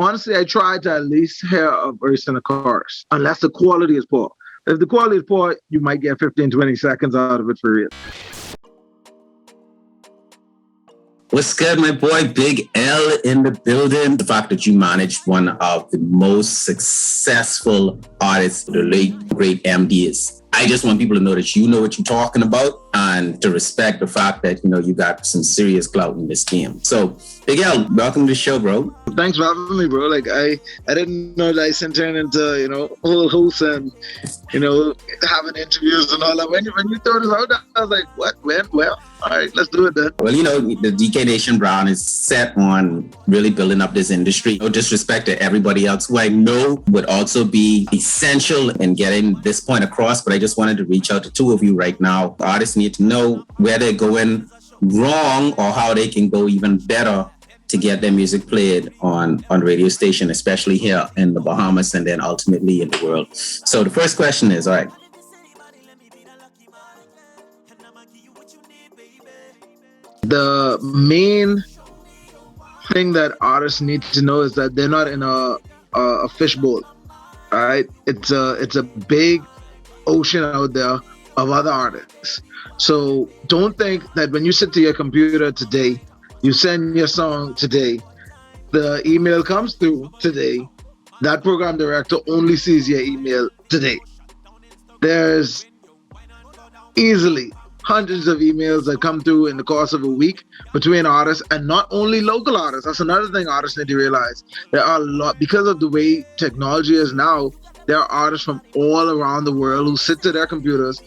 honestly, I try to at least hear a verse and a chorus, unless the quality is poor. If the quality is poor, you might get 15, 20 seconds out of it for real. What's good, my boy? Big L in the building. The fact that you managed one of the most successful artists, the late, great MDeez. I just want people to know that you know what you're talking about and to respect the fact that, you got some serious clout in this game. So, Big L, welcome to the show, bro. Thanks for having me, bro. Like, I didn't know Dyson turned into, whole host and, having interviews and all that. When you throw this out, I was like, what? When? Well, all right, let's do it then. Well, the DK Nation Brown is set on really building up this industry. No disrespect to everybody else who I know would also be essential in getting this point across, but I just wanted to reach out to two of you right now. Artists need to know where they're going wrong or how they can go even better to get their music played on radio station, especially here in the Bahamas and then ultimately in the world. So the first question is, all right, the main thing that artists need to know is that they're not in a fishbowl. All right, it's a big ocean out there of other artists. So don't think that when you sit to your computer today, you send your song today, the email comes through today, that program director only sees your email today. There's easily hundreds of emails that come through in the course of a week between artists, and not only local artists. That's another thing artists need to realize. There are a lot, because of the way technology is now, there are artists from all around the world who sit to their computers.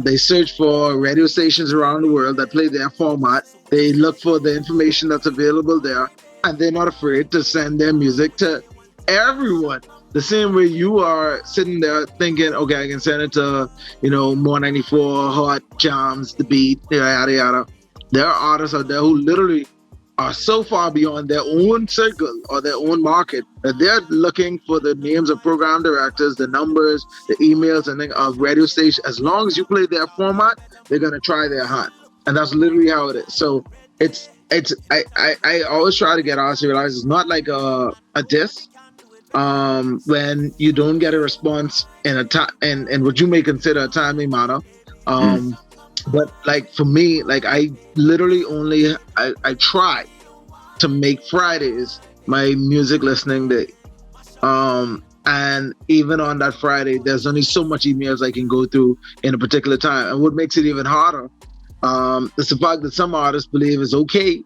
They search for radio stations around the world that play their format. They look for the information that's available there, and they're not afraid to send their music to everyone. The same way you are sitting there thinking, okay, I can send it to, More 94, Hot Jams, The Beat, yada, yada. There are artists out there who literally are so far beyond their own circle or their own market that they're looking for the names of program directors, the numbers, the emails, and then of radio station. As long as you play their format, they're going to try their hand. And that's literally how it is. So I always try to get artists to realize it's not like a diss. When you don't get a response in a time in what you may consider a timely manner. But like for me, like I literally only I try to make Fridays my music listening day. And even on that Friday, there's only so much emails I can go through in a particular time. And what makes it even harder is the fact that some artists believe it's okay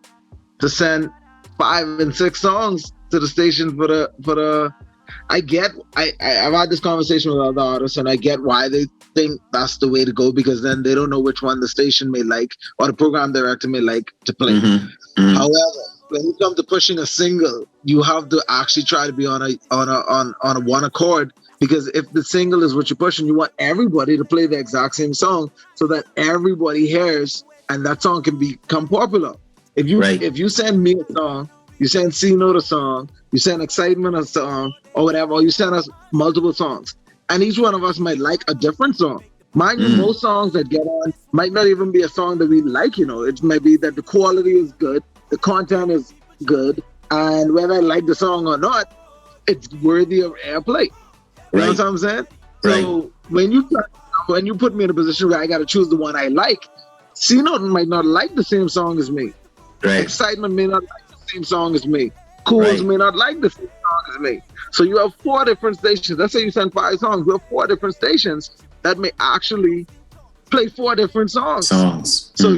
to send 5 and 6 songs to the station for the I've had this conversation with other artists, and I get why they think that's the way to go, because then they don't know which one the station may like or the program director may like to play. However, when you come to pushing a single, you have to actually try to be on a one accord, because if the single is what you're pushing, you want everybody to play the exact same song so that everybody hears and that song can become popular. If you send me a song, you send C-Note a song, you send Excitement a song, or whatever, or you send us multiple songs, and each one of us might like a different song. Mind you, most songs that get on might not even be a song that we like, It might be that the quality is good, the content is good, and whether I like the song or not, it's worthy of airplay. You know what I'm saying? Right. So when you put me in a position where I got to choose the one I like, C-Note might not like the same song as me. Right. Excitement may not like the same song as me. Cools may not like the same song as me. So you have 4 different stations. Let's say you send 5 songs. You have 4 different stations that may actually play 4 different songs. So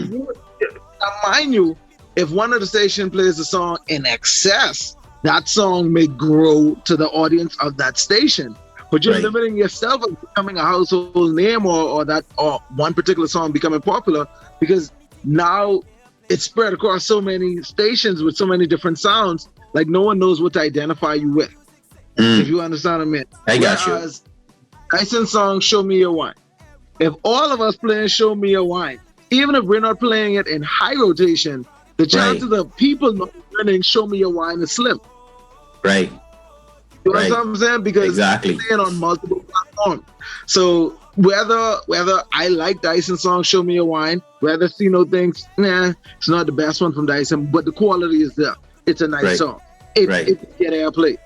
mind you, if one of the stations plays a song in excess, that song may grow to the audience of that station. But you're limiting yourself of becoming a household name or one particular song becoming popular, because now it's spread across so many stations with so many different sounds, like no one knows what to identify you with. If you understand what I mean. I got you. Dyson's song, Show Me Your Wine. If all of us playing Show Me Your Wine, even if we're not playing it in high rotation, the chances of people not learning Show Me Your Wine is slim. Right. You know what I'm saying? Because it's playing on multiple platforms. So whether I like Dyson's song, Show Me Your Wine, whether C-Note thinks, it's not the best one from Dyson, but the quality is there. It's a nice song. it get airplay.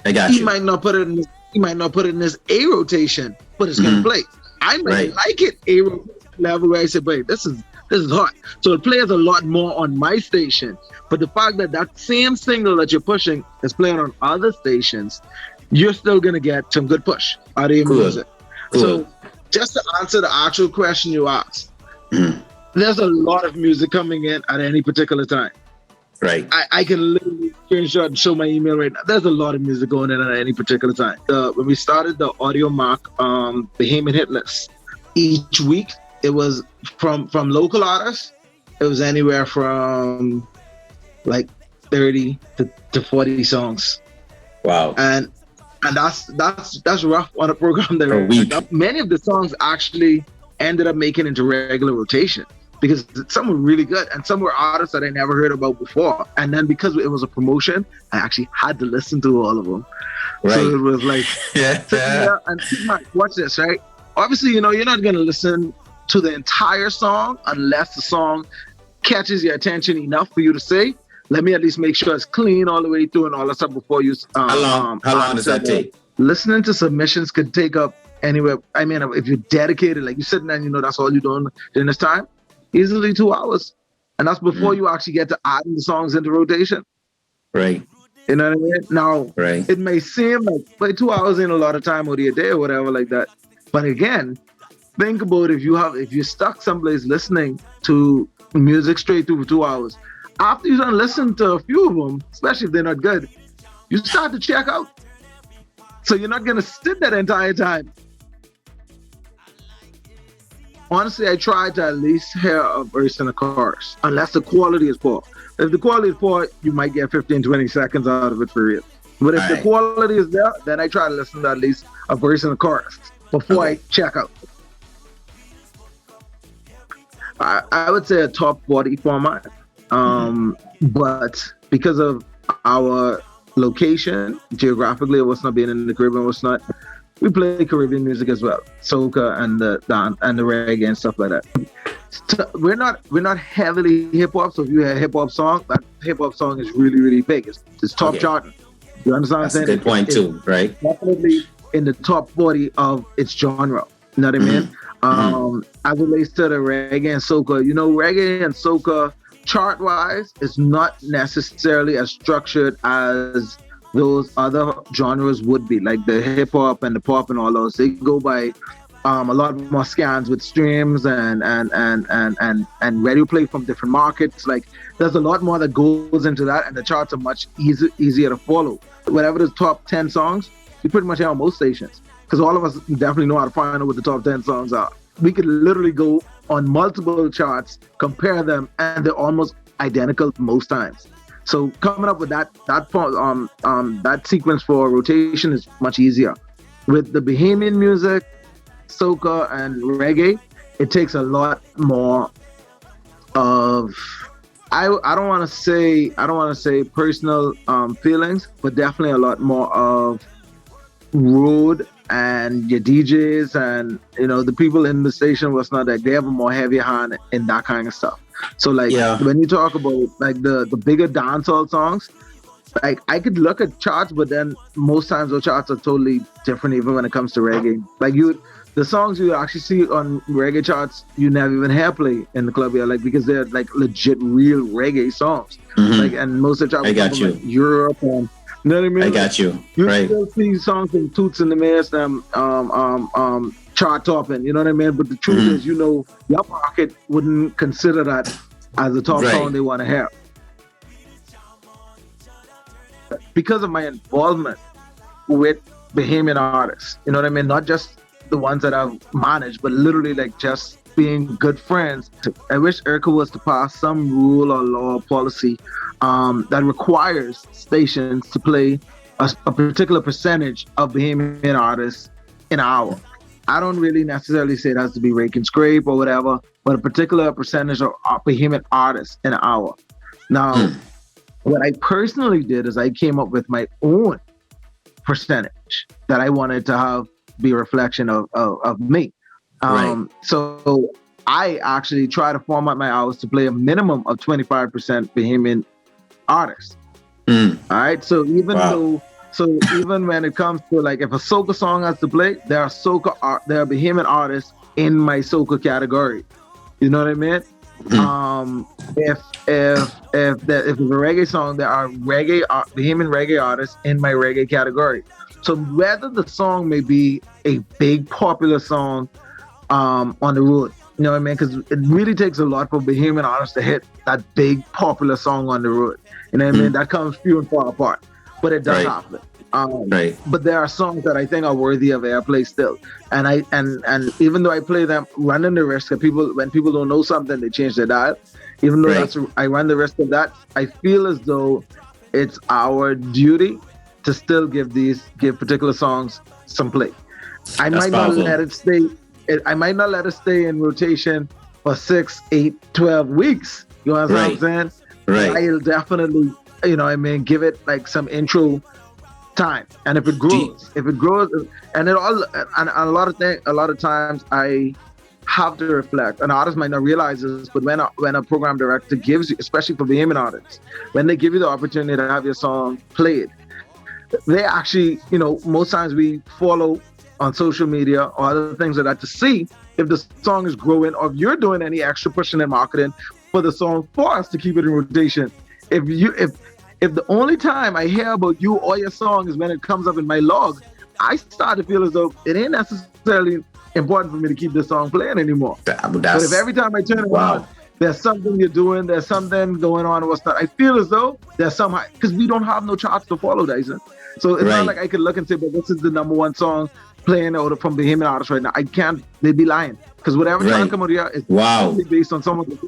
I got He you. might not put it in his, he might not put it in his A rotation, but it's gonna play. I might like it A level where I say, "Wait, this is hot." So it plays a lot more on my station. But the fact that that same single that you're pushing is playing on other stations, you're still gonna get some good push out of your music. So just to answer the actual question you asked, there's a lot of music coming in at any particular time. Right. I can literally screenshot and show my email right now. There's a lot of music going in at any particular time. When we started the Audio Mark Bahamian hit list, each week it was from local artists. It was anywhere from like 30 to 40 songs. Wow. And that's rough on a program that a week. Many of the songs actually ended up making into regular rotation, because some were really good and some were artists that I never heard about before. And then because it was a promotion, I actually had to listen to all of them. Right. So it was like, and watch this, right? Obviously, you're not going to listen to the entire song unless the song catches your attention enough for you to say, let me at least make sure it's clean all the way through and all that stuff before you. How long does that take? Listening to submissions could take up anywhere. I mean, if you're dedicated, like you're sitting there and that's all you're doing during this time, easily 2 hours. And that's before you actually get to adding the songs into rotation. Right. You know what I mean? Now, it may seem like 2 hours ain't a lot of time out of your day or whatever like that. But again, think about if you're stuck someplace listening to music straight through for 2 hours. After you done listen to a few of them, especially if they're not good, you start to check out. So you're not going to sit that entire time. Honestly, I try to at least hear a verse and a chorus, unless the quality is poor. If the quality is poor, you might get 15, 20 seconds out of it for real. But if the quality is there, then I try to listen to at least a verse and a chorus before I check out. I would say a top 40 format. But because of our location, geographically, what's not being in the Caribbean, what's not, we play Caribbean music as well, soca and the reggae and stuff like that. So we're not heavily hip hop. So if you hear a hip hop song, that hip hop song is really, really big. It's top charting. You understand what I'm saying? That's a good point too, right? Definitely in the top 40 of its genre. You know what I mean? As it relates to the reggae and soca, reggae and soca chart-wise is not necessarily as structured as those other genres would be, like the hip-hop and the pop and all those. They go by a lot more scans with streams and radio play from different markets. Like there's a lot more that goes into that, and the charts are much easier to follow. Whatever the top 10 songs, you pretty much hear on most stations, because all of us definitely know how to find out what the top 10 songs are. We could literally go on multiple charts, compare them, and they're almost identical most times. So coming up with that sequence for rotation is much easier. With the Bahamian music, soca and reggae, it takes a lot more of I don't want to say personal feelings, but definitely a lot more of road and your DJs and the people in the station was not that they have a more heavy hand in that kind of stuff. So when you talk about like the bigger dancehall songs, like I could look at charts, but then most times those charts are totally different even when it comes to reggae. Like the songs you actually see on reggae charts, you never even hear play in the club here, like because they're like legit real reggae songs. Like and most of the charts come from like Europe and you know what I mean? I got you. You still see songs from Toots and the Mayors, chart topping, you know what I mean? But the truth is, your market wouldn't consider that as a top song they want to hear. Because of my involvement with Bahamian artists, you know what I mean? Not just the ones that I've managed, but literally like just being good friends. I wish ERCA was to pass some rule or law or policy that requires stations to play a particular percentage of Bahamian artists in an hour. I don't really necessarily say it has to be rake and scrape or whatever, but a particular percentage of Bahamian artists in an hour. Now, what I personally did is I came up with my own percentage that I wanted to have be a reflection of me. So I actually try to format my hours to play a minimum of 25% Bahamian artists. All right. So even when it comes to like if a soca song has to play, there are Bahamian artists in my soca category. You know what I mean? If it's a reggae song, there are Bahamian reggae artists in my reggae category. So whether the song may be a big popular song on the road, you know what I mean? Because it really takes a lot for Bahamian artists to hit that big popular song on the road. You know what I mean? That comes few and far apart, but it does happen. But there are songs that I think are worthy of airplay still, and even though I play them, running the risk of when people don't know something, they change their dial. Even though I run the risk of that, I feel as though it's our duty to still give particular songs some play. I might not let it stay in rotation for 6, 8, 12 weeks. You know what I'm saying? Right. I'll definitely, you know what I mean, give it like some intro time. And if it grows, and a lot of times I have to reflect. An artist might not realize this, but when a program director gives you, especially for Bahamian artists, when they give you the opportunity to have your song played, they actually, you know, most times we follow on social media or other things like that to see if the song is growing or if you're doing any extra pushing and marketing for the song for us to keep it in rotation. If the only time I hear about you or your song is when it comes up in my log, I start to feel as though it ain't necessarily important for me to keep this song playing anymore. But if every time I turn it on, there's something you're doing, there's something going on, I feel as though there's somehow, because we don't have no charts to follow, Dyson. So it's not like I could look and say, but this is the number one song playing out from Bahamian artists right now. I can't, they'd be lying. Because whatever song come out here is totally based on someone.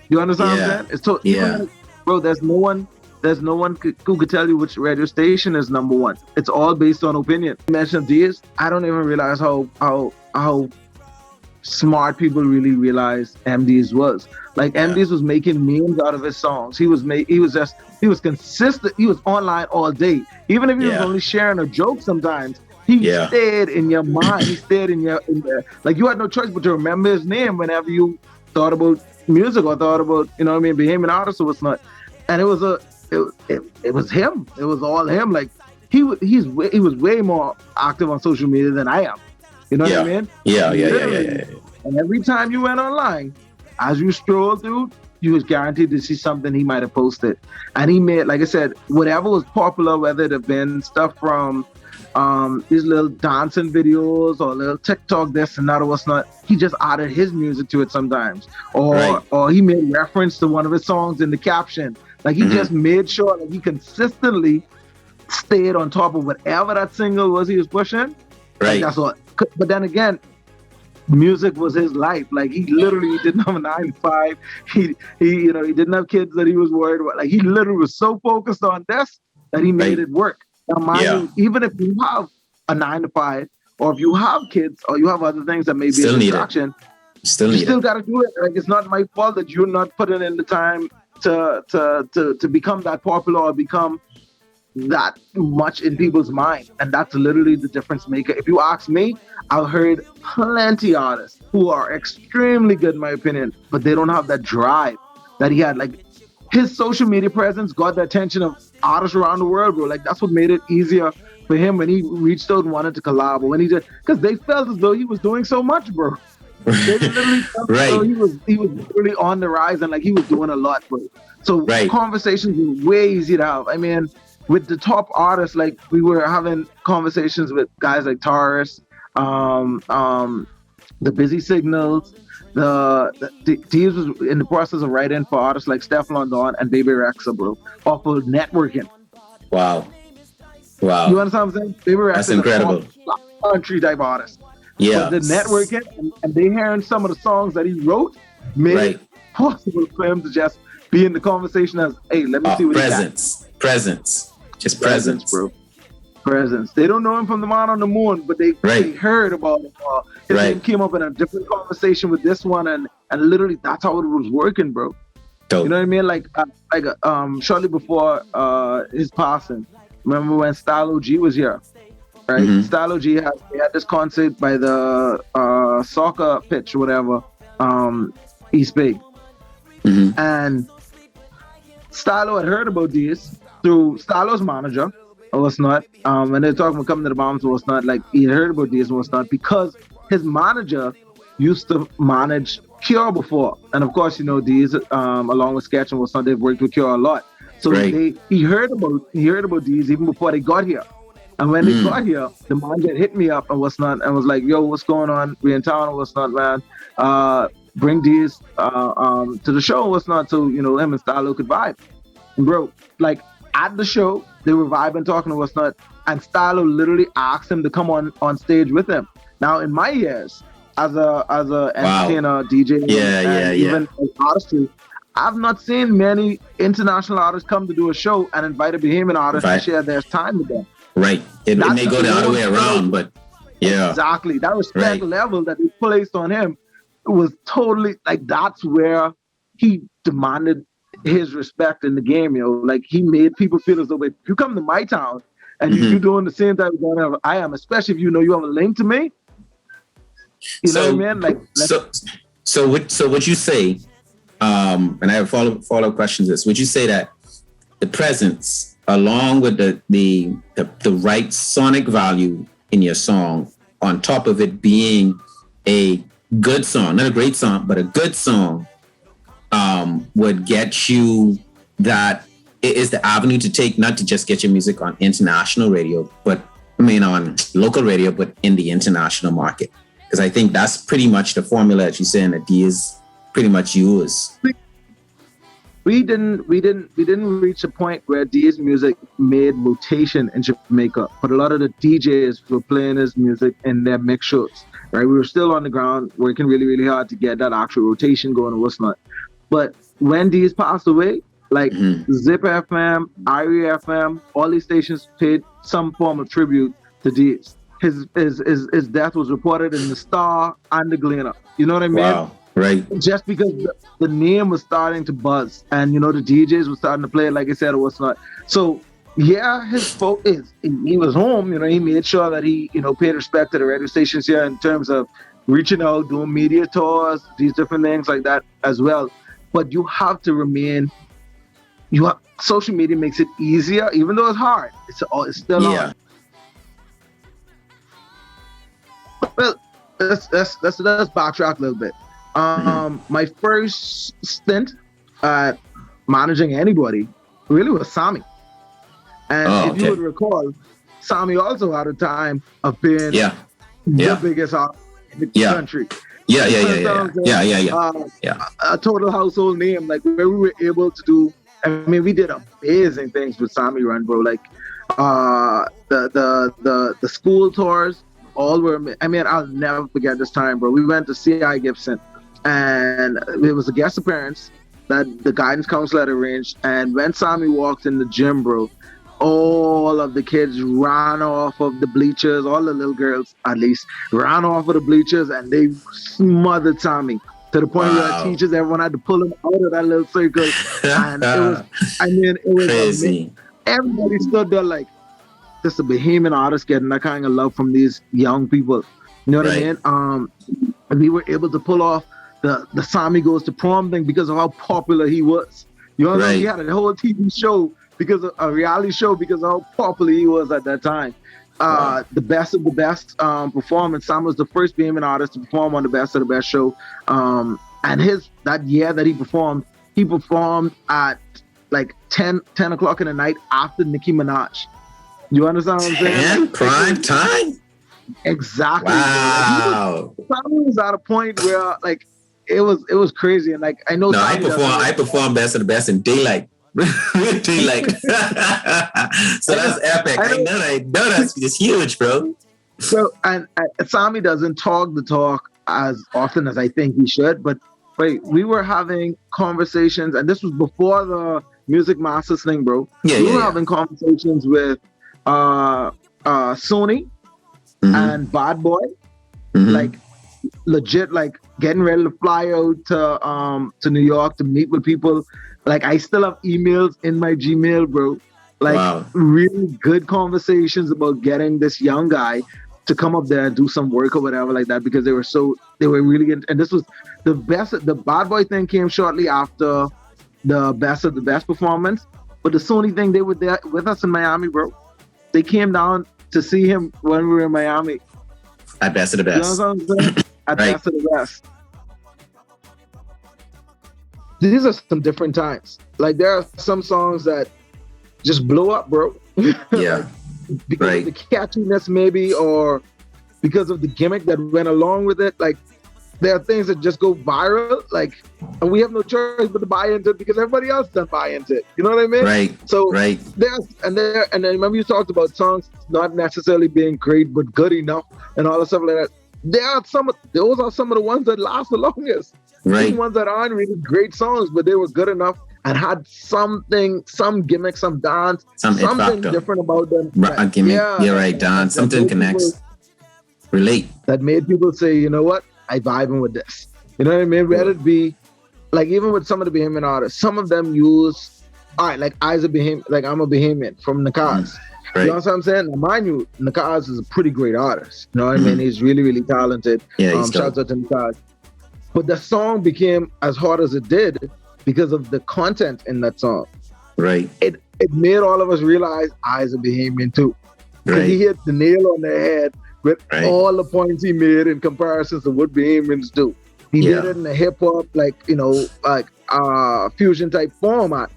You understand what I'm saying? It's totally, bro, there's no one who could tell you which radio station is number one. It's all based on opinion. You mentioned MDeez. I don't even realize how smart people really realized MDeez was. Like MDeez was making memes out of his songs. He was consistent. He was online all day. Even if he was only sharing a joke sometimes, he stayed in your mind. He stayed in your like you had no choice but to remember his name whenever you thought about music or thought about, you know what I mean, Bahamian artists or what's not. And it was him. It was all him. Like he was way more active on social media than I am. You know what I mean? Yeah. And every time you went online, as you strolled through, you was guaranteed to see something he might have posted. And he made, like I said, whatever was popular, whether it have been stuff from these little dancing videos or little TikTok this and that or what's not, he just added his music to it sometimes. Or he made reference to one of his songs in the caption. Like he just made sure that he consistently stayed on top of whatever that single was he was pushing. Like that's all. But then again, music was his life. Like he literally didn't have a 9 to 5. He didn't have kids that he was worried about. Like he literally was so focused on this that he made it work. Now, mind you, even if you have a 9 to 5, or if you have kids, or you have other things that may be a distraction, you still got to do it. Like it's not my fault that you're not putting in the time to become that popular or become that much in people's mind. And that's literally the difference maker. If you ask me, I've heard plenty of artists who are extremely good in my opinion, but they don't have that drive that he had. Like his social media presence got the attention of artists around the world, bro. Like that's what made it easier for him when he reached out and wanted to collab, or when he did, because they felt as though he was doing so much, bro. They literally felt as though he was really on the rise and like he was doing a lot, bro. So conversations were way easier to have. I mean, with the top artists, like we were having conversations with guys like Taurus, the Busy Signals, Dyson was in the process of writing for artists like Steph London and Baby Rexha, bro, off of networking. Wow. You understand what I'm saying? Baby Rexha, that's incredible. Country type artist. Yeah. But the networking and they hearing some of the songs that he wrote made it possible for him to just be in the conversation as, hey, let me see what presence, bro. Presence. They don't know him from the Man on the Moon, but they heard about him. His name came up in a different conversation with this one, and literally that's how it was working, bro. Dope. You know what I mean? Like shortly before his passing, remember when Style OG was here, right? Style OG had this concert by the soccer pitch or whatever, East Bay, and Stylo had heard about this. through Stylo's manager or what's not. When they're talking about coming to the Bahamas or what's not, like he heard about these and what's not because his manager used to manage Cure before, and of course, these along with Sketch and what's not, they've worked with Cure a lot. So he heard about these even before they got here. And when they got here, the manager hit me up and what's not, and was like, "Yo, what's going on? We in town or what's not, man? Bring these to the show and what's not, so him and Stylo could vibe." And bro, like at the show, they were vibing, talking to what's not, and Stylo literally asked him to come on stage with him. Now, in my years as a entertainer, DJ, even as artistry, I've not seen many international artists come to do a show and invite a Bahamian artist to share their time with them. Right. It may go the other way around, but yeah. Exactly. That respect level that they placed on him was totally like that's where he demanded his respect in the game, Like he made people feel as though if you come to my town and you're doing the same type of thing I am, especially if you have a link to me. You know what I mean? Like so would you say, and I have follow-up questions to this, would you say that the presence along with the right sonic value in your song, on top of it being a good song, not a great song, but a good song, would get you that it is the avenue to take, not to just get your music on international radio, but on local radio, but in the international market? Because I think that's pretty much the formula that you're saying that Dyson pretty much use. We didn't reach a point where Dyson music made rotation in Jamaica, but a lot of the DJs were playing his music in their mix shows. Right, we were still on the ground working really, really hard to get that actual rotation going and what's not. But when Dyson passed away, like Zip FM, Irie FM, all these stations paid some form of tribute to Dyson. His death was reported in the Star and the Gleaner. You know what I mean? Wow. Right. Just because the name was starting to buzz and, the DJs were starting to play it, like I said, or what's not. So, yeah, his focus, he was home, he made sure that he, paid respect to the radio stations here in terms of reaching out, doing media tours, these different things like that as well. But you have to remain, social media makes it easier, even though it's hard. It's still hard. Well, let's backtrack a little bit. My first stint at managing anybody really was Sammi. And if you would recall, Sammi also had a time of being the biggest artist in the country. A total household name, like where we were able to do. We did amazing things with Sammi Run, bro. Like the school tours, all were. I'll never forget this time, bro. We went to C.I. Gibson. And it was a guest appearance that the guidance counselor had arranged. And when Sammi walked in the gym, bro, all of the kids ran off of the bleachers, all the little girls at least, ran off of the bleachers and they smothered Sammi to the point where the teachers, everyone had to pull him out of that little circle. And it was crazy. Amazing. Everybody stood there like, this is a Bahamian artist getting that kind of love from these young people. You know what I mean? And we were able to pull off the Sammi Goes to Prom thing because of how popular he was. You know what I mean? He had a whole TV show because of a reality show because of how popular he was at that time. The best of the best performance. Sam was the first Bahamian artist to perform on the Best of the Best show. And that year that he performed at like 10 o'clock in the night after Nicki Minaj. You understand what I'm saying? Prime time? Exactly. Wow. Sammi was at a point where like it was crazy, and like I know. No, I performed Best of the Best in daylight. Daylight. So that's epic. I know that's just huge, bro. So and Sammi doesn't talk the talk as often as I think he should, but wait, we were having conversations, and this was before the Music Masters thing, bro. We were having conversations with Sony and Bad Boy, like legit, like getting ready to fly out to New York to meet with people. Like I still have emails in my Gmail, bro. Like really good conversations about getting this young guy to come up there and do some work or whatever like that, because they were really and this was the Bad Boy thing came shortly after the Best of the Best performance. But the Sony thing, they were there with us in Miami, bro. They came down to see him when we were in Miami. At best of the best. You know what I'm saying? At Right. best of the best. These are some different times. Like there are some songs that just blow up, bro. Yeah. Because Right. of the catchiness, maybe, or because of the gimmick that went along with it. Like there are things that just go viral, like, and we have no choice but to buy into it because everybody else doesn't buy into it. You know what I mean? Right. So Right. and then remember you talked about songs not necessarily being great but good enough and all the stuff like that. Those are some of the ones that last the longest. Right. The ones that aren't really great songs, but they were good enough and had something, some gimmick, some dance, something different about them. A gimmick. Yeah, right, dance. Something connects. Relate. That made people say, you know what? I vibing with this. You know what I mean? Whether it be like even with some of the Bahamian artists, some of them use like I'm a Bahamian from Nakaz. Right. You know what I'm saying? Now, mind you, Nakaz is a pretty great artist. You know what I mean? He's really, really talented. Yeah, shouts out to Nakaz. But the song became as hard as it did because of the content in that song. Right. It made all of us realize I's a Bahamian too. Because Right. he hit the nail on the head with all the points he made in comparisons to what Bahamians do. He did it in a hip hop, fusion type format.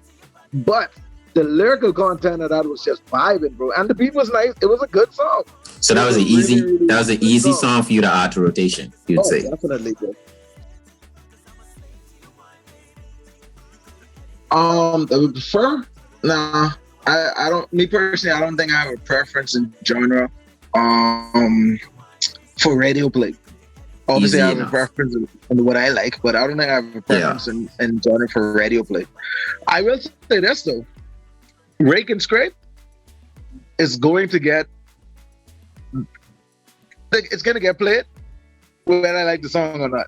But the lyrical content of that was just vibing, bro. And the beat was nice. It was a good song. So that was an easy song for you to add to rotation, you'd say. Definitely good. I would prefer. Nah, I don't. Me personally, I don't think I have a preference in genre. For radio play, obviously I have a preference in what I like, but I don't think I have a preference in genre for radio play. I will say this though: Rake and Scrape is going to get. It's going to get played whether I like the song or not.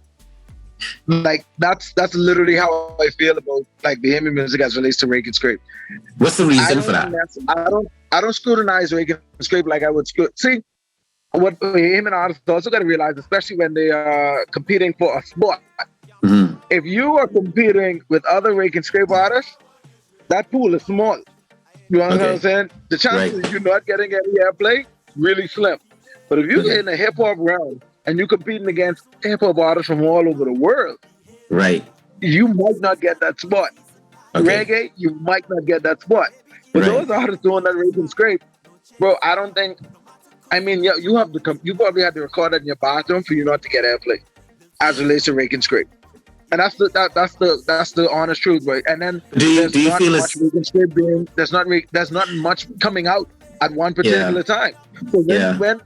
Like that's literally how I feel about like Bahamian music as relates to Rake and Scrape. What's the reason for that? I don't scrutinize Rake and Scrape like I would see what Bahamian artists also got to realize, especially when they are competing for a spot. Mm-hmm. If you are competing with other Rake and Scrape artists, that pool is small. You know what I'm saying? The chances of you not getting any airplay really slim. But if you're in a hip hop round and you're competing against hip-hop artists from all over the world, right, you might not get that spot. Reggae, you might not get that spot. But those artists doing that Rake and Scrape, bro, I don't think. I mean, you probably have to record that in your bathroom for you not to get airplay, as relates to Rake and Scrape, and that's the honest truth, right? And then do you feel much Rake and Scrape there's not much coming out at one particular time. So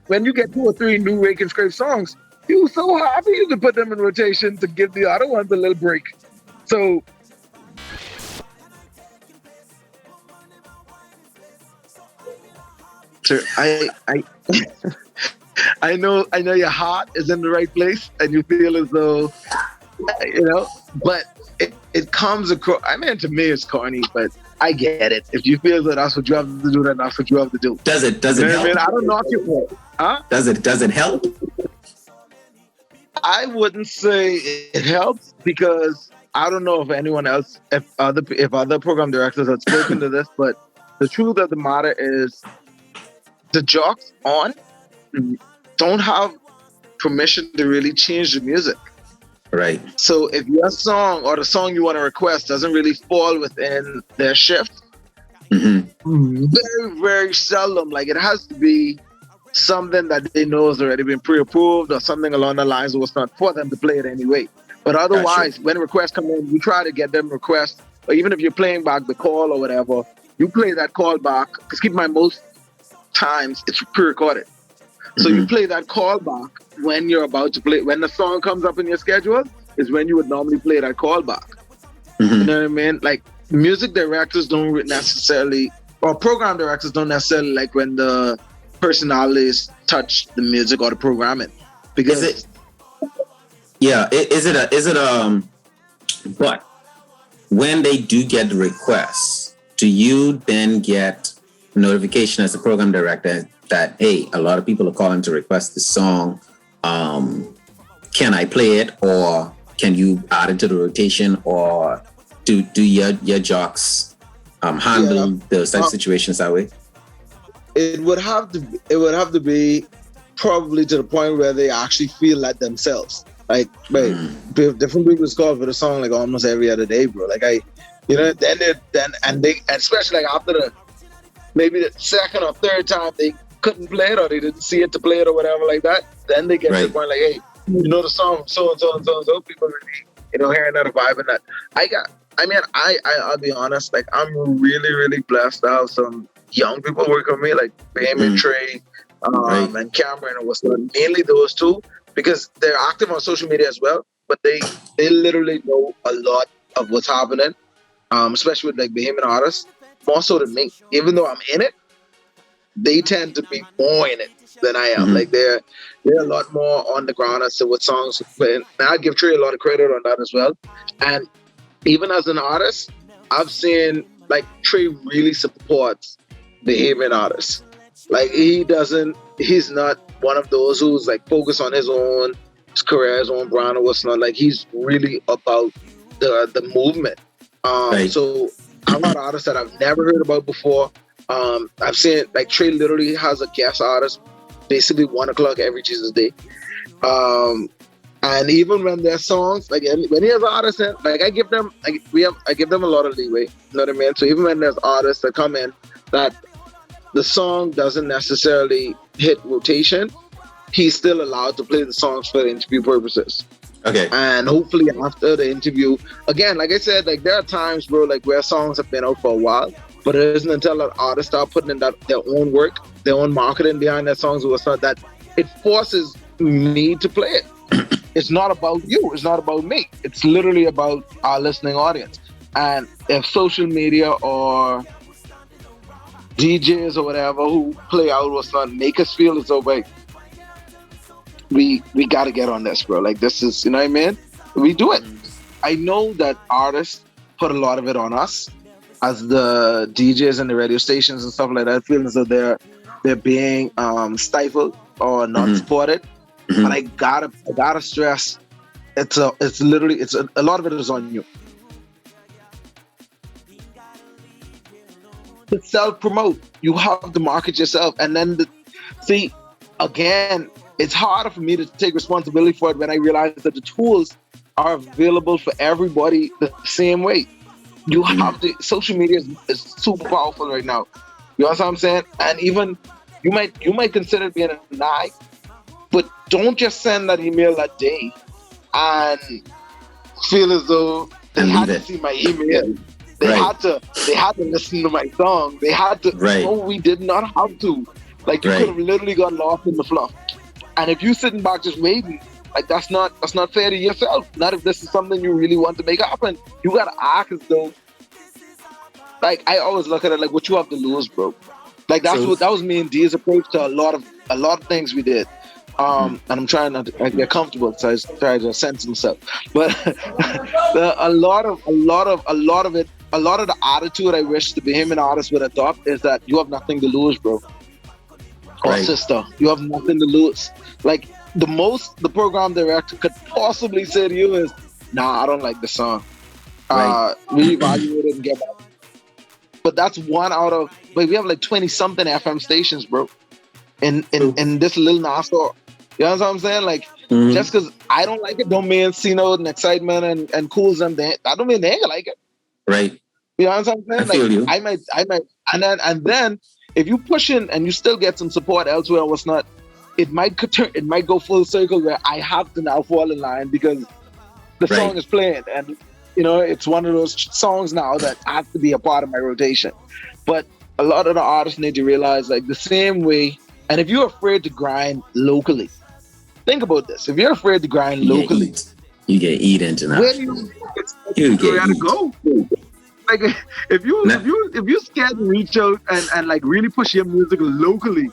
when you get 2 or 3 new Rake and Scrape songs, you're so happy you can put them in rotation to give the other ones a little break. So I know your heart is in the right place and you feel as though but it comes across. I mean, to me it's corny, but I get it. If you feel that that's what you have to do, then that's what you have to do. Does it help? I mean, I don't knock you for it. Huh? Does it help? I wouldn't say it helps because I don't know if anyone else, if other program directors have spoken to this, but the truth of the matter is the jocks don't have permission to really change the music. Right. So if your song or the song you want to request doesn't really fall within their shift, very, very seldom, like it has to be something that they know has already been pre-approved or something along the lines of what's not for them to play it anyway. But otherwise, when requests come in, you try to get them requests, or even if you're playing back the call or whatever, you play that call back, because keep in mind, most times it's pre-recorded. So you play that call back when you're about to play. When the song comes up in your schedule is when you would normally play that call back. You know what I mean? Like music directors don't necessarily, or program directors don't necessarily like when the personalities touch the music or the programming. Because but when they do get the requests, do you then get notification as a program director that, hey, a lot of people are calling to request this song. Can I play it, or can you add it to the rotation, or do your jocks handle those type of situations that way? It would have to be probably to the point where they actually feel like themselves. Like, different people call for the song like almost every other day, bro. Like then they especially like after maybe the second or third time they couldn't play it or they didn't see it to play it or whatever like that. Then they get to the point like, hey, the song so and so and so and so. People really, hearing that vibe and that. I'll be honest. Like, I'm really, really blessed to have some young people work with me, like Bahamian Trey, and Cameron and what's not. Mainly those two, because they're active on social media as well. But they literally know a lot of what's happening, especially with like Bahamian artists, more so than me. Even though I'm in it, they tend to be more in it than I am. Like they're a lot more on the ground as to what songs. And I give Trey a lot of credit on that as well. And even as an artist, I've seen like Trey really supports Bahamian artists. Like he's not one of those who's like focused on his career, his own brand or what's not. Like he's really about the movement. So I've had artists that I've never heard about before. I've seen like Trey literally has a guest artist basically 1 o'clock every Jesus Day. And even when their songs, like when he has artists in, like I give them a lot of leeway. You know what I mean? So even when there's artists that come in that the song doesn't necessarily hit rotation, he's still allowed to play the songs for the interview purposes. Okay. And hopefully after the interview, again, like I said, like there are times, bro, like where songs have been out for a while, but it isn't until that artists start putting in their own work, their own marketing behind their songs or what's not, that it forces me to play it. It's not about you. It's not about me. It's literally about our listening audience. And if social media or DJs or whatever who play out what's not make us feel as though like we got to get on this, bro. Like this is, you know what I mean? We do it. I know that artists put a lot of it on us as the DJs and the radio stations and stuff like that, feeling as though they're being stifled or not supported. But I gotta stress, it's a lot of it is on you. To self-promote, you have to market yourself, and then again, it's harder for me to take responsibility for it when I realize that the tools are available for everybody the same way. You have to. Social media is super powerful right now. You know what I'm saying? And even you might consider it being a lie. But don't just send that email that day and feel as though they had to see my email. They had to listen to my song. They had to. No, we did not have to. Like you could have literally got lost in the fluff. And if you sitting back just waiting, like that's not fair to yourself. Not if this is something you really want to make happen. You gotta act as though. Like I always look at it like what you have to lose, bro. Like that was me and MDeez approach to a lot of things we did. And I'm trying not to get comfortable, so I try to sense myself. But a lot of the attitude I wish the Bahamian artists would adopt is that you have nothing to lose, bro. Or sister, you have nothing to lose. Like the most the program director could possibly say to you is, "Nah, I don't like the song. Reevaluate it and get back." But that's one out of. Wait, we have like 20 something FM stations, bro. In this little NASA. You know what I'm saying? Like, just because I don't like it, don't mean C-Note and Excitement and Cools them. That don't mean they ain't gonna like it. Right. You know what I'm saying? I feel you. I might, and then if you push in and you still get some support elsewhere or what's not, it might go full circle where I have to now fall in line because the song is playing, and it's one of those songs now that have to be a part of my rotation. But a lot of the artists need to realize, like the same way, and if you're afraid to grind locally. Think about this. If you're afraid to grind locally, you get eaten tonight. Where do you gotta go? Like if you're scared to reach out and like really push your music locally,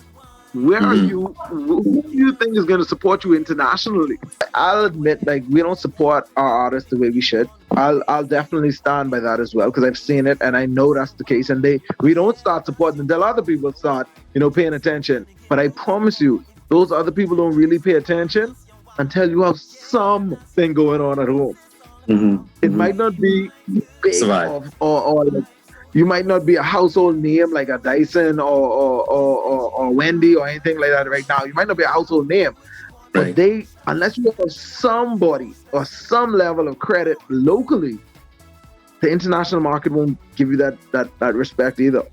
where are you? Who do you think is gonna support you internationally? I'll admit, like we don't support our artists the way we should. I'll definitely stand by that as well because I've seen it and I know that's the case. And we don't start supporting until other people start, paying attention. But I promise you, those other people don't really pay attention until you have something going on at home. It might not be big or like You might not be a household name like a Dyson or Wendy or anything like that right now. You might not be a household name, but Right. unless you have somebody or some level of credit locally, the international market won't give you that respect either.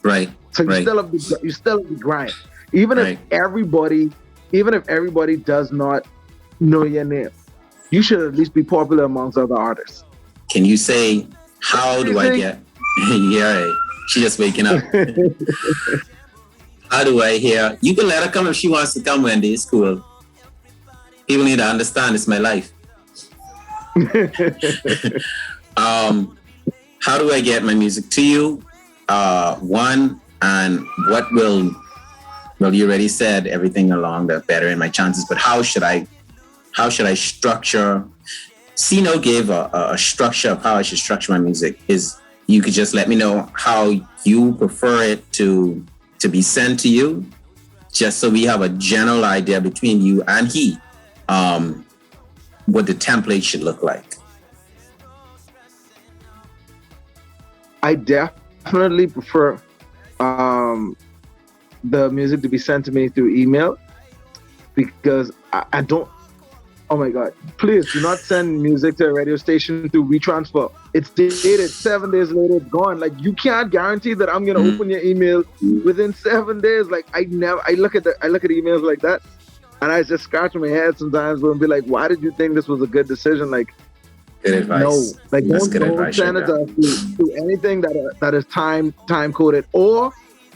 Right. So you Right. still have to grind. Even if everybody does not know your name, you should at least be popular amongst other artists. Can you say, how do I get? Yeah, she just waking up. How do I hear? You can let her come if she wants to come, Wendy. It's cool. People need to understand it's my life. How do I get my music to you? One, and what will, well, you already said everything along the bettering my chances, but how should I structure? Sino gave a structure of how I should structure my music. Is you could just let me know how you prefer it to be sent to you, just so we have a general idea between you and he, what the template should look like. I definitely prefer the music to be sent to me through email, because I don't. Oh my God! Please do not send music to a radio station through WeTransfer. It's dated 7 days later, it's gone. Like, you can't guarantee that I'm gonna open your email within 7 days. Like, I look at emails like that, and I just scratch my head sometimes and be like, why did you think this was a good decision? Like, good advice. No, like, don't send it to anything that is time coded, or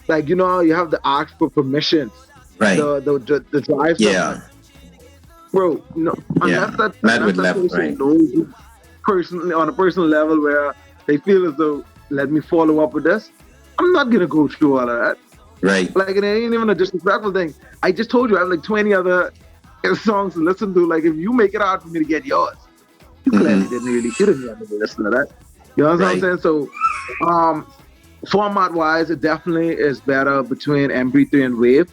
like, you know, you have to ask for permission. Right. The drive. Yeah. Bro, no, unless that person knows you personally, on a personal level, where they feel as though, let me follow up with this, I'm not gonna go through all of that. Right. Like, it ain't even a disrespectful thing. I just told you I have like 20 other songs to listen to. Like, if you make it hard for me to get yours, you clearly you didn't have to listen to that. You know what I'm saying? So, format wise, it definitely is better between MP3 and Wave.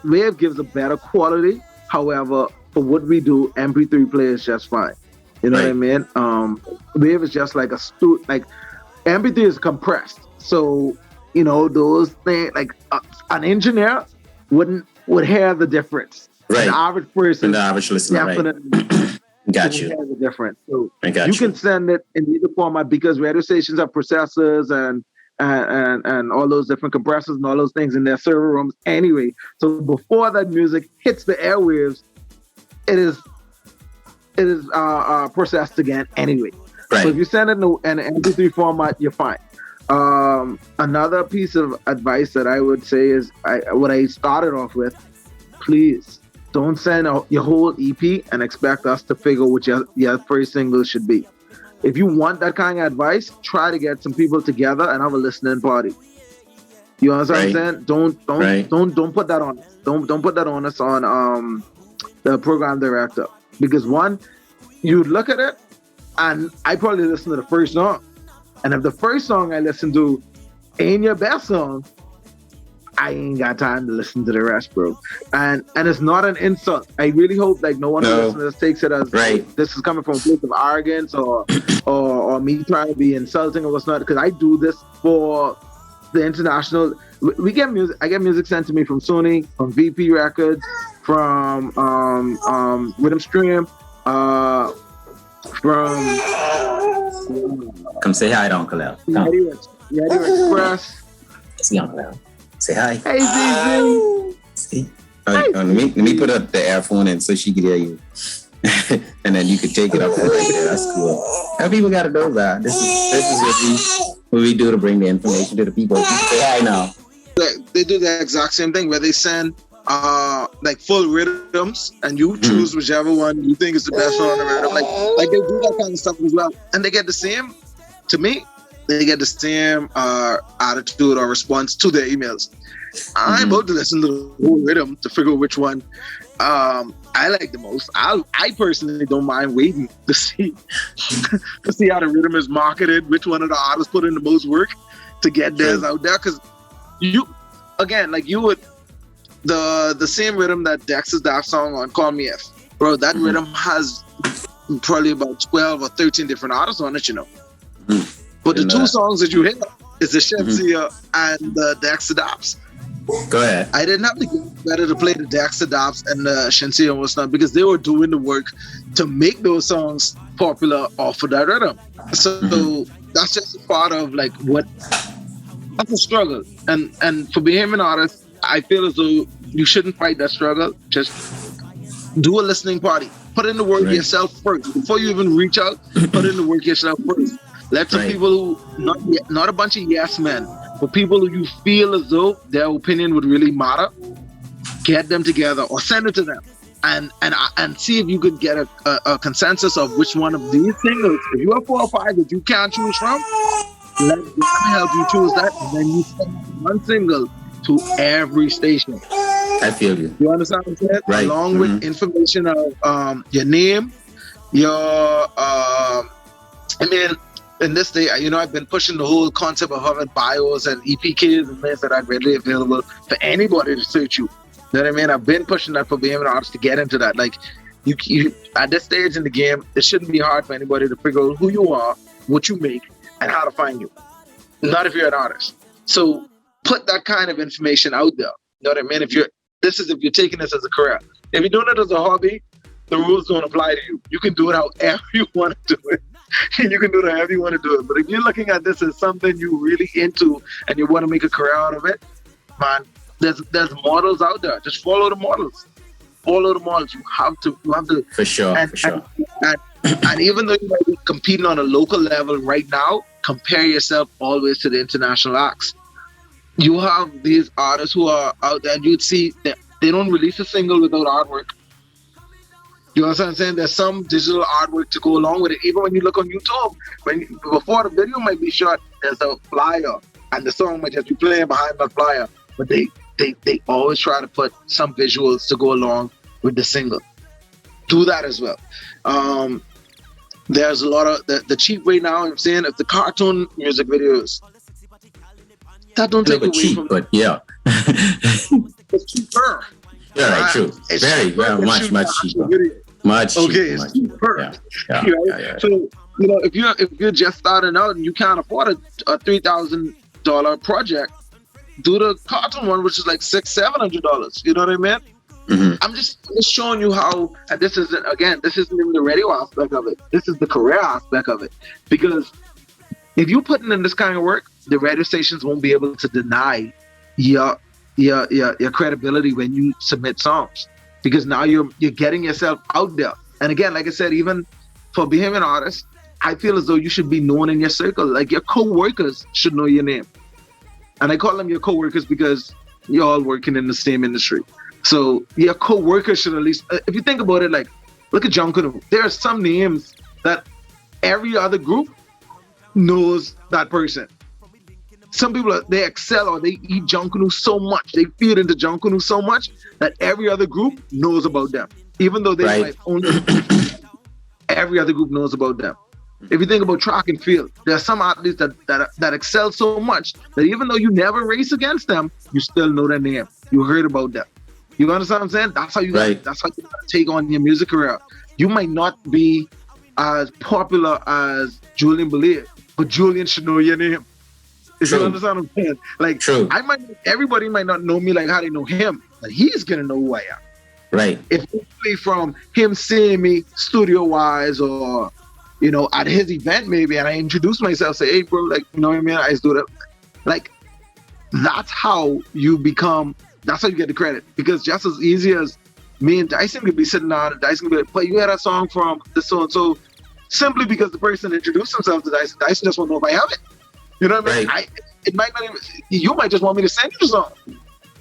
Wave gives a better quality. However, for what we do, MP3 plays just fine. You know what I mean? Wave is just like like MP3 is compressed. So, you know, those things, like an engineer would hear the difference. Right. The average person, the average listener, definitely got you. hear the difference. So you can send it in either format, because radio stations have processors and all those different compressors and all those things in their server rooms anyway. So before that music hits the airwaves, it is processed again anyway. Right. So if you send it in an MP3 format, you're fine. Another piece of advice that I would say is what I started off with: please don't send out your whole EP and expect us to figure what your first single should be. If you want that kind of advice, try to get some people together and have a listening party. You understand what I'm saying? Don't put that on us. Don't put that on us on the program director, because one, you look at it, and I probably listen to the first song, and if the first song I listen to ain't your best song, I ain't got time to listen to the rest, bro. And it's not an insult. I really hope like no one who listens to this takes it as this is coming from a place of arrogance or me trying to be insulting or what's not. Because I do this for the international. We get music. I get music sent to me from Sony, from VP Records, from Rhythm Stream, from. Come say hi to Uncle L. Radio Express. See Uncle L. Say hi. Hey, ZZ. See? Let me put up the earphone in so she can hear you. And then you can take it up right there. That's cool. How people got to know that. This is what we do to bring the information to the people. Say hi now. They do the exact same thing where they send like full rhythms, and you choose whichever one you think is the best one on the rhythm. Like they do that kind of stuff as well. And they get the same, to me, they get the same attitude or response to their emails. I'm about to listen to the whole rhythm to figure out which one I like the most. I personally don't mind waiting to see how the rhythm is marketed, which one of the artists put in the most work to get theirs out there. Because you would the same rhythm that Dex's Daft song on Call Me If, bro, that rhythm has probably about 12 or 13 different artists on it, you know. Mm-hmm. But the two songs that you hear is the Shenseea and the Dexter Dops. Go ahead. I didn't have to get better to play the Dexter Dops and the Shenseea and whatnot because they were doing the work to make those songs popular off of that rhythm. So that's just a part of like what that's a struggle. And for Bahamian artists, I feel as though you shouldn't fight that struggle. Just do a listening party. Put in the work yourself first. Before you even reach out, put in the work yourself first. Let some people who, not a bunch of yes men, but people who you feel as though their opinion would really matter, get them together or send it to them. And see if you could get a consensus of which one of these singles, if you have 4 or 5 that you can't choose from, let them help you choose that, and then you send one single to every station. I feel you. You understand what I'm saying? Right. Along with information of your name, your in this day, you know, I've been pushing the whole concept of having bios and EPKs and things that are readily available for anybody to search you. You know what I mean? I've been pushing that for Bahamian artists to get into that. Like, you at this stage in the game, it shouldn't be hard for anybody to figure out who you are, what you make, and how to find you. Not if you're an artist. So put that kind of information out there. You know what I mean? If you're taking this as a career. If you're doing it as a hobby, the rules don't apply to you. You can do it however you want to do it. You can do it however you want to do it. But if you're looking at this as something you're really into and you want to make a career out of it, man, there's models out there. Just follow the models. Follow the models. You have to. For sure. And even though you might be competing on a local level right now, compare yourself always to the international acts. You have these artists who are out there, and you'd see that they don't release a single without artwork. You know what I'm saying? There's some digital artwork to go along with it. Even when you look on YouTube, before the video might be shot, there's a flyer, and the song might just be playing behind that flyer. But they always try to put some visuals to go along with the single. Do that as well. There's a lot of the cheap way now. I'm saying if the cartoon music videos that don't take away cheap, from, but yeah, it's cheaper. Yeah, right, true. It's very much cheaper. Much cheaper. Okay, it's cheaper. Yeah. So you know, if you're just starting out and you can't afford a $3,000 project, do the cartoon one, which is like $600-$700. You know what I mean? Mm-hmm. I'm just showing you how, and this isn't even the radio aspect of it. This is the career aspect of it. Because if you're putting in this kind of work, the radio stations won't be able to deny your credibility when you submit songs, because now you're getting yourself out there. And again, like I said, even for Bahamian artists, I feel as though you should be known in your circle. Like your co-workers should know your name. And I call them your co-workers because you're all working in the same industry. So your co-workers should at least, if you think about it, like, look at John Canoe. There are some names that every other group knows that person. Some people, they excel or they eat John Canoe so much, they feed into John Canoe so much that every other group knows about them. Even though they might only, every other group knows about them. If you think about track and field, there are some athletes that excel so much that even though you never race against them, you still know their name. You heard about them. You understand what I'm saying? That's how you gotta take on your music career. You might not be as popular as Julian Belair, but Julian should know your name. You understand what I'm saying? Like, true. Everybody might not know me like how they know him, but he's gonna know who I am. Right. If only from him seeing me studio-wise or, you know, at his event maybe, and I introduce myself, say, hey, bro, like, you know what I mean? I just do that. Like, that's how you become, that's how you get the credit. Because just as easy as me and Dyson could be sitting down and Dyson could be like, but you had a song from this so-and-so, simply because the person introduced himself to Dyson. Dyson just won't know if I have it. You know what I mean? Right. It might not even, you might just want me to send you the song.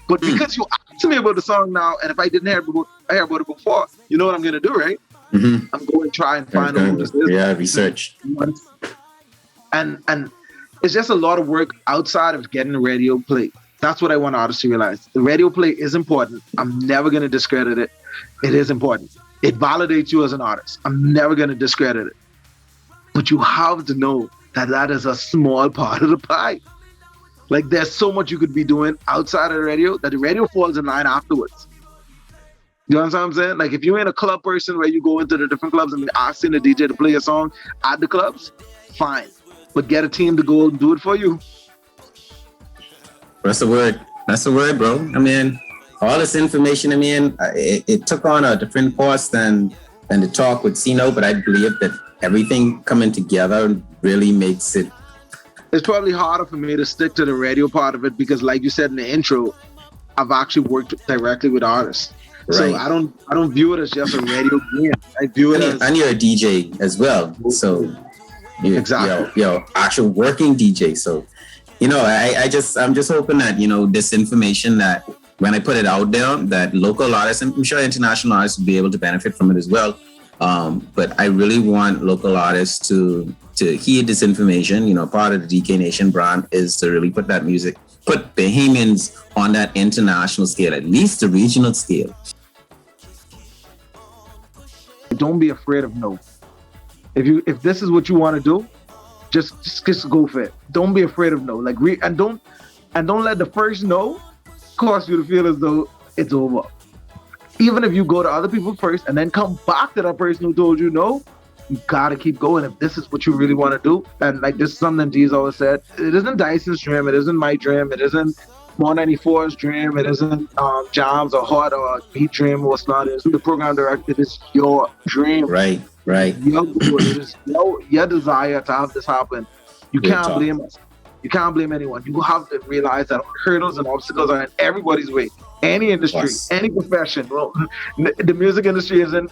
But because you asked me about the song now, and if I didn't hear about it before, you know what I'm going to do, right? Mm-hmm. I'm going to try and find out what this is. Yeah, research. And it's just a lot of work outside of getting the radio play. That's what I want artists to realize. The radio play is important. I'm never going to discredit it. It is important. It validates you as an artist. I'm never going to discredit it. But you have to know that is a small part of the pie. Like, there's so much you could be doing outside of the radio that the radio falls in line afterwards. You know what I'm saying? Like if you ain't a club person where you go into the different clubs and asking the DJ to play a song at the clubs, fine. But get a team to go and do it for you. That's the word. That's the word, bro. I mean, all this information, I mean, it took on a different course than the talk with Sino, but I believe that everything coming together really makes it. It's probably harder for me to stick to the radio part of it because, like you said in the intro, I've actually worked directly with artists. Right. So I don't view it as just a radio game. I view it as... And you're a DJ as well. So exactly. You're actual working DJ. So, you know, I'm just hoping that, you know, this information that when I put it out there, that local artists, and I'm sure international artists will be able to benefit from it as well. But I really want local artists to hear this information. You know, part of the DK Nation brand is to really put that music, put Bahamians on that international scale, at least the regional scale. Don't be afraid of no. If this is what you want to do, just go for it. Don't be afraid of no. Like and don't let the first no cause you to feel as though it's over. Even if you go to other people first and then come back to that person who told you no, you gotta keep going if this is what you really want to do. And like this is something MDeez always said. It isn't Dyson's dream. It isn't my dream. It isn't 194's dream. It isn't Jam's or Hot or Beat dream or what's not. It's the program director. It's your dream. Right. Your goal. It is your desire to have this happen. You can't blame us. You can't blame anyone. You have to realize that hurdles and obstacles are in everybody's way. Any industry, any profession. Well, the music industry isn't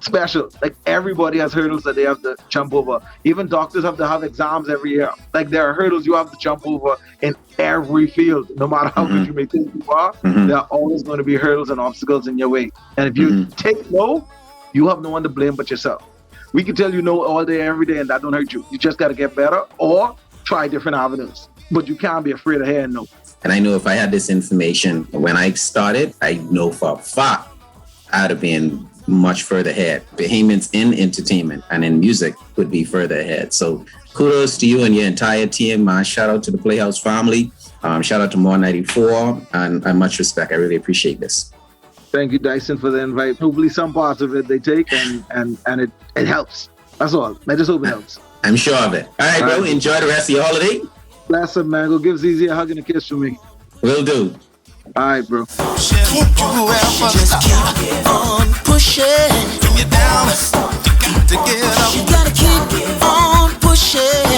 special. Like everybody has hurdles that they have to jump over. Even doctors have to have exams every year. Like there are hurdles you have to jump over in every field. No matter how good you may think you are, there are always going to be hurdles and obstacles in your way. And if you take no, you have no one to blame but yourself. We can tell you no all day, every day, and that don't hurt you. You just got to get better or try different avenues. But you can't be afraid of hearing no. And I know if I had this information when I started, I know for a fact I'd have been much further ahead. Bahamians in entertainment and in music would be further ahead. So kudos to you and your entire team. Shout out to the Playhouse family. Shout out to More 94 and much respect. I really appreciate this. Thank you, Dyson, for the invite. Hopefully some parts of it they take and it helps. That's all. I just hope it helps. I'm sure of it. All right, bro. Enjoy the rest of your holiday. Bless him, man. Go give ZZ a hug and a kiss for me. Will do. All right, bro. Just keep on pushing. Bring it down. You got to get up. You got to keep on pushing.